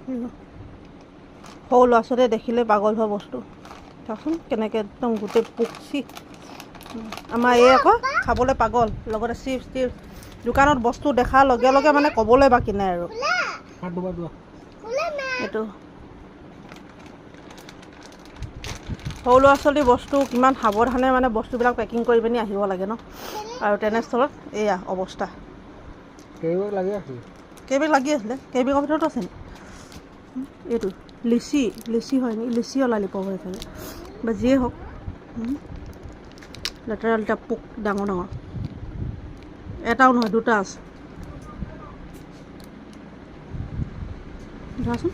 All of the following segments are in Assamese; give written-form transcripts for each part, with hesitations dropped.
সৰু ল'ৰা ছোৱালীয়ে দেখিলে পাগল হোৱা বস্তু চাওকচোন কেনেকৈ একদম গোটেই পুকচি আমাৰ এই আকৌ খাবলৈ পাগল লগতে চিপছ টিপছ দোকানত বস্তু দেখাৰ লগে লগে মানে ক'বলৈ বাকী নাই আৰু এইটো সৰু ল'ৰা ছোৱালী বস্তু কিমান সাৱধানে মানে বস্তুবিলাক পেকিং কৰি পিনি আহিব লাগে ন আৰু তেনেস্থলত এয়া অৱস্থা কেইবেগ লাগি আছিলে কেইবেগৰ ভিতৰত আছে এইটো লিচি হয় নেকি লিচি ললিপপ হৈ থাকে বা যিয়ে হওক লেতেৰা লেতেৰা পোক ডাঙৰ ডাঙৰ এটাও নহয় দুটা আছে ধৰাচোন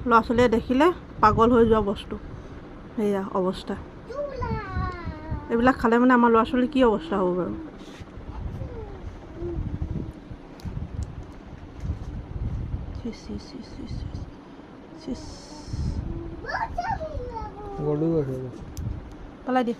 ল'ৰা ছোৱালীয়ে দেখিলে পাগল হৈ যোৱা বস্তু সেয়া অৱস্থা এইবিলাক খালে মানে আমাৰ ল'ৰা ছোৱালীৰ কি অৱস্থা হ'ব বাৰু পেলাই দিয়ে